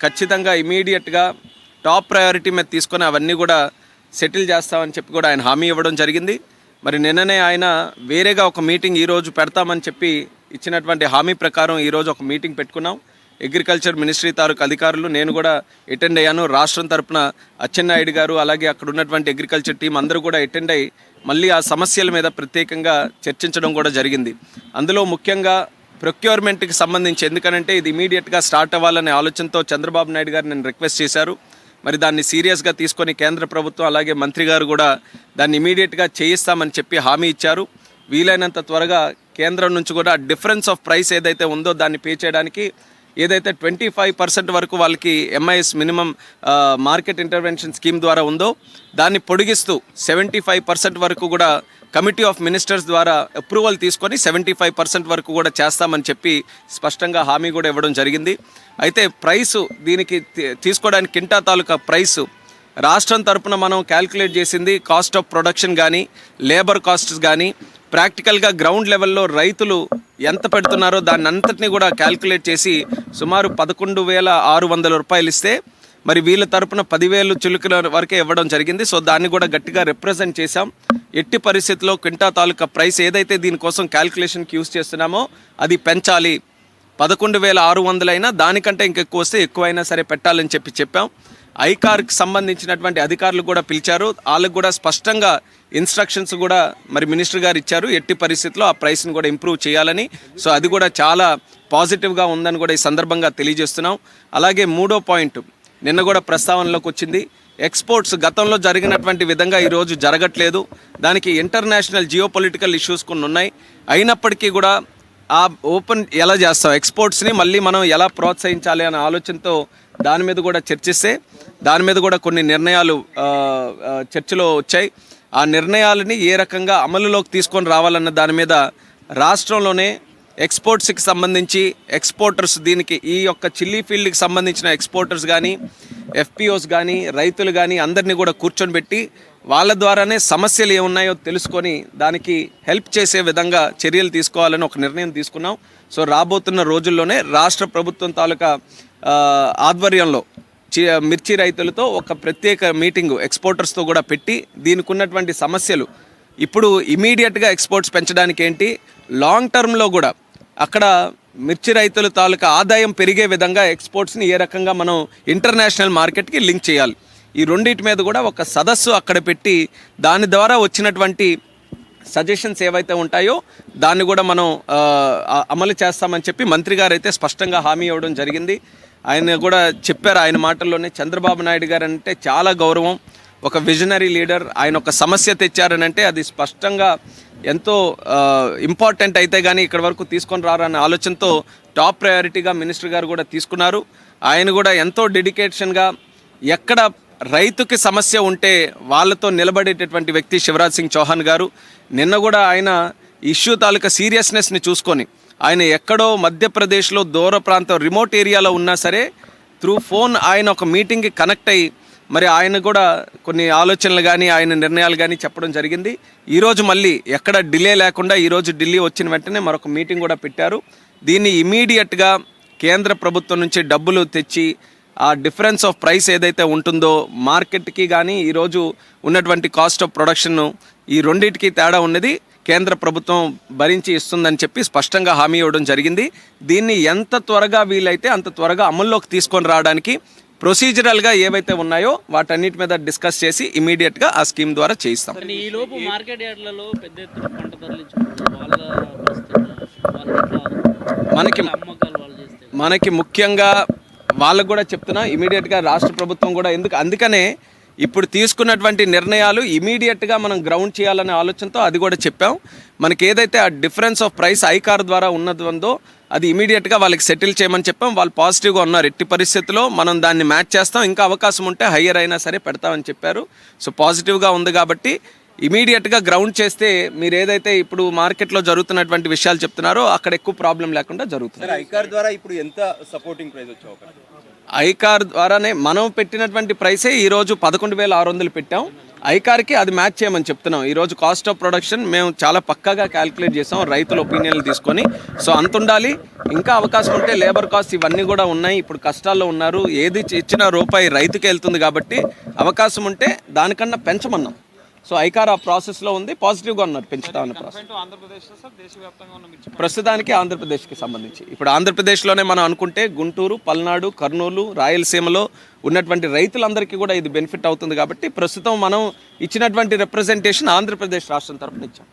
ఖచ్చితంగా ఇమీడియట్గా top priority మీద తీసుకొని అవన్నీ కూడా సెటిల్ చేస్తామని చెప్పి కూడా ఆయన హామీ ఇవ్వడం జరిగింది. మరి నిన్ననే ఆయన వేరేగా ఒక మీటింగ్ ఈరోజు పెడతామని చెప్పి ఇచ్చినటువంటి హామీ ప్రకారం ఈరోజు ఒక మీటింగ్ పెట్టుకున్నాం. అగ్రికల్చర్ మినిస్ట్రీ తాలూకు అధికారులు, నేను కూడా అటెండ్ అయ్యాను. రాష్ట్రం తరపున అచ్చెన్నాయుడు గారు అలాగే అక్కడ ఉన్నటువంటి అగ్రికల్చర్ టీం అందరూ కూడా అటెండ్ అయ్యి మళ్ళీ ఆ సమస్యల మీద ప్రత్యేకంగా చర్చించడం కూడా జరిగింది. అందులో ముఖ్యంగా ప్రొక్యూర్మెంట్కి సంబంధించి, ఎందుకనంటే ఇది ఇమీడియట్గా స్టార్ట్ అవ్వాలనే ఆలోచనతో చంద్రబాబు నాయుడు గారు నేను రిక్వెస్ట్ చేశారు. మరి దాన్ని సీరియస్గా తీసుకొని కేంద్ర ప్రభుత్వం అలాగే మంత్రి గారు కూడా దాన్ని ఇమీడియట్గా చేయిస్తామని చెప్పి హామీ ఇచ్చారు. వీలైనంత త్వరగా కేంద్రం నుంచి కూడా డిఫరెన్స్ ఆఫ్ ప్రైస్ ఏదైతే ఉందో దాన్ని పే చేయడానికి ఏదైతే 25% వరకు వాళ్ళకి MIS minimum market intervention scheme ద్వారా ఉందో దాన్ని పొడిగిస్తూ 75% వరకు కూడా కమిటీ ఆఫ్ మినిస్టర్స్ ద్వారా అప్రూవల్ తీసుకొని 75% వరకు కూడా చేస్తామని చెప్పి స్పష్టంగా హామీ కూడా ఇవ్వడం జరిగింది. అయితే ప్రైసు దీనికి తీసుకోవడానికి కింటా తాలూకా ప్రైసు రాష్ట్రం తరపున మనం క్యాల్కులేట్ చేసింది కాస్ట్ ఆఫ్ ప్రొడక్షన్ కానీ లేబర్ కాస్ట్స్ కానీ ప్రాక్టికల్గా గ్రౌండ్ లెవెల్లో రైతులు ఎంత పెడుతున్నారో దాన్ని అంతటినీ కూడా క్యాల్కులేట్ చేసి సుమారు 11,600 రూపాయలు ఇస్తే మరి వీళ్ళ తరపున 10,000 చిలుకల వరకే ఇవ్వడం జరిగింది. సో దాన్ని కూడా గట్టిగా రిప్రజెంట్ చేశాం. ఎట్టి పరిస్థితుల్లో క్వింటా తాలూకా ప్రైస్ ఏదైతే దీనికోసం క్యాల్కులేషన్కి యూజ్ చేస్తున్నామో అది పెంచాలి. 11,600 అయినా దానికంటే ఇంకెక్కువ వస్తే ఎక్కువైనా సరే పెట్టాలని చెప్పాం. ఐకార్కి సంబంధించినటువంటి అధికారులు కూడా పిలిచారు. వాళ్ళకు కూడా స్పష్టంగా ఇన్స్ట్రక్షన్స్ కూడా మరి మినిస్టర్ గారు ఇచ్చారు. ఎట్టి పరిస్థితుల్లో ఆ ప్రైస్ని కూడా ఇంప్రూవ్ చేయాలని. సో అది కూడా చాలా పాజిటివ్గా ఉందని కూడా ఈ సందర్భంగా తెలియజేస్తున్నాం. అలాగే మూడో పాయింట్ నిన్న కూడా ప్రస్తావనలోకి వచ్చింది. ఎక్స్పోర్ట్స్ గతంలో జరిగినటువంటి విధంగా ఈరోజు జరగట్లేదు. దానికి ఇంటర్నేషనల్ జియోపొలిటికల్ ఇష్యూస్ కొన్ని ఉన్నాయి. అయినప్పటికీ కూడా ఆ ఓపెన్ ఎలా చేస్తాం, ఎక్స్పోర్ట్స్ని మళ్ళీ మనం ఎలా ప్రోత్సహించాలి అనే ఆలోచనతో దాని మీద కూడా చర్చిస్తే దాని మీద కూడా కొన్ని నిర్ణయాలు చర్చలో వచ్చాయి. ఆ నిర్ణయాలని ఏ రకంగా అమలులోకి తీసుకొని రావాలన్న దాని మీద రాష్ట్రంలోనే ఎక్స్పోర్ట్స్కి సంబంధించి ఎక్స్పోర్టర్స్, దీనికి ఈ యొక్క చిల్లీ ఫీల్డ్కి సంబంధించిన ఎక్స్పోర్టర్స్ కానీ FPOs కానీ రైతులు కానీ అందరినీ కూడా కూర్చొని పెట్టి వాళ్ళ ద్వారానే సమస్యలు ఏమున్నాయో తెలుసుకొని దానికి హెల్ప్ చేసే విధంగా చర్యలు తీసుకోవాలని ఒక నిర్ణయం తీసుకున్నాం. సో రాబోతున్న రోజుల్లోనే రాష్ట్ర ప్రభుత్వం తాలూకా ఆధ్వర్యంలో మిర్చి రైతులతో ఒక ప్రత్యేక మీటింగు ఎక్స్పోర్టర్స్తో కూడా పెట్టి దీనికి ఉన్నటువంటి సమస్యలు, ఇప్పుడు ఇమీడియట్గా ఎక్స్పోర్ట్స్ పెంచడానికి ఏంటి, లాంగ్ టర్మ్లో కూడా అక్కడ మిర్చి రైతుల తాలూకా ఆదాయం పెరిగే విధంగా ఎక్స్పోర్ట్స్ని ఏ రకంగా మనం ఇంటర్నేషనల్ మార్కెట్కి లింక్ చేయాలి, ఈ రెండింటి మీద కూడా ఒక సదస్సు అక్కడ పెట్టి దాని ద్వారా వచ్చినటువంటి సజెషన్స్ ఏవైతే ఉంటాయో దాన్ని కూడా మనం అమలు చేస్తామని చెప్పి మంత్రి గారు అయితే స్పష్టంగా హామీ ఇవ్వడం జరిగింది. ఆయన కూడా చెప్పారు ఆయన మాటల్లోనే, చంద్రబాబు నాయుడు గారు అంటే చాలా గౌరవం, ఒక విజనరీ లీడర్. ఆయన ఒక సమస్య తెచ్చారనంటే అది స్పష్టంగా ఎంతో ఇంపార్టెంట్ అయితే కానీ ఇక్కడి వరకు తీసుకొని రారన్న ఆలోచనతో టాప్ ప్రయారిటీగా మినిస్టర్ గారు కూడా తీసుకున్నారు. ఆయన కూడా ఎంతో డెడికేషన్గా ఎక్కడ రైతుకి సమస్య ఉంటే వాళ్ళతో నిలబడేటటువంటి వ్యక్తి శివరాజ్ సింగ్ చౌహాన్ గారు. నిన్న కూడా ఆయన ఇష్యూ తాలూకా సీరియస్నెస్ని చూసుకొని ఆయన ఎక్కడో మధ్యప్రదేశ్లో దూర ప్రాంతం రిమోట్ ఏరియాలో ఉన్నా సరే త్రూ ఫోన్ ఆయన ఒక మీటింగ్కి కనెక్ట్ అయ్యి మరి ఆయన కూడా కొన్ని ఆలోచనలు కానీ ఆయన నిర్ణయాలు కానీ చెప్పడం జరిగింది. ఈరోజు మళ్ళీ ఎక్కడ డిలే లేకుండా ఈరోజు ఢిల్లీ వచ్చిన వెంటనే మరొక మీటింగ్ కూడా పెట్టారు. దీన్ని ఇమీడియట్గా కేంద్ర ప్రభుత్వం నుంచి డబ్బులు తెచ్చి ఆ డిఫరెన్స్ ఆఫ్ ప్రైస్ ఏదైతే ఉంటుందో మార్కెట్కి కానీ ఈరోజు ఉన్నటువంటి కాస్ట్ ఆఫ్ ప్రొడక్షన్, ఈ రెండింటికి తేడా ఉన్నది కేంద్ర ప్రభుత్వం భరించి ఇస్తుందని చెప్పి స్పష్టంగా హామీ ఇవ్వడం జరిగింది. దీన్ని ఎంత త్వరగా వీలైతే అంత త్వరగా అమల్లోకి తీసుకొని రావడానికి ప్రొసీజరల్గా ఏవైతే ఉన్నాయో వాటన్నిటి మీద డిస్కస్ చేసి ఇమీడియట్గా ఆ స్కీమ్ ద్వారా చేయిస్తాం. మనకి ముఖ్యంగా వాళ్ళకు కూడా చెప్తున్నా, ఇమీడియట్గా రాష్ట్ర ప్రభుత్వం కూడా అందుకనే ఇప్పుడు తీసుకున్నటువంటి నిర్ణయాలు ఇమీడియట్గా మనం గ్రౌండ్ చేయాలనే ఆలోచనతో అది కూడా చెప్పాం. మనకి ఏదైతే ఆ డిఫరెన్స్ ఆఫ్ ప్రైస్ ఐకార్ ద్వారా ఉన్నదో అది ఇమీడియట్గా వాళ్ళకి సెటిల్ చేయమని చెప్పాం. వాళ్ళు పాజిటివ్గా ఉన్నారు. ఎట్టి పరిస్థితుల్లో మనం దాన్ని మ్యాచ్ చేస్తాం, ఇంకా అవకాశం ఉంటే హయ్యర్ అయినా సరే పెడతామని చెప్పారు. సో పాజిటివ్గా ఉంది కాబట్టి ఇమీడియట్గా గ్రౌండ్ చేస్తే మీరు ఏదైతే ఇప్పుడు మార్కెట్లో జరుగుతున్నటువంటి విషయాలు చెప్తున్నారో అక్కడ ఎక్కువ ప్రాబ్లం లేకుండా జరుగుతుంది. ఐకార్ ద్వారా ఇప్పుడు ఎంత సపోర్టింగ్ ప్రైస్ వచ్చే అవకాశం? ఐకార్ ద్వారానే మనం పెట్టినటువంటి ప్రైసే ఈరోజు 11,600 పెట్టాం. ఐకార్కి అది మ్యాచ్ చేయమని చెప్తున్నాం. ఈరోజు కాస్ట్ ఆఫ్ ప్రొడక్షన్ మేము చాలా పక్కాగా క్యాలిక్యులేట్ చేసాం రైతుల ఒపీనియన్లు తీసుకొని. సో అంత ఉండాలి. ఇంకా అవకాశం ఉంటే లేబర్ కాస్ట్ ఇవన్నీ కూడా ఉన్నాయి. ఇప్పుడు కష్టాల్లో ఉన్నారు. ఏది ఇచ్చిన రూపాయి రైతుకి వెళ్తుంది కాబట్టి అవకాశం ఉంటే దానికన్నా పెంచమన్నాం. సో ఐకార్ ఆ ప్రాసెస్లో ఉంది. పాజిటివ్గా ఉన్నారు పెంచుతామన్న ప్రాసెస్. ప్రస్తుతానికి ఆంధ్రప్రదేశ్కి సంబంధించి ఇప్పుడు ఆంధ్రప్రదేశ్లోనే మనం అనుకుంటే గుంటూరు, పల్నాడు, కర్నూలు, రాయలసీమలో ఉన్నటువంటి రైతులందరికీ కూడా ఇది బెనిఫిట్ అవుతుంది కాబట్టి ప్రస్తుతం మనం ఇచ్చినటువంటి రిప్రజెంటేషన్ ఆంధ్రప్రదేశ్ రాష్ట్రం తరపున ఇచ్చాం.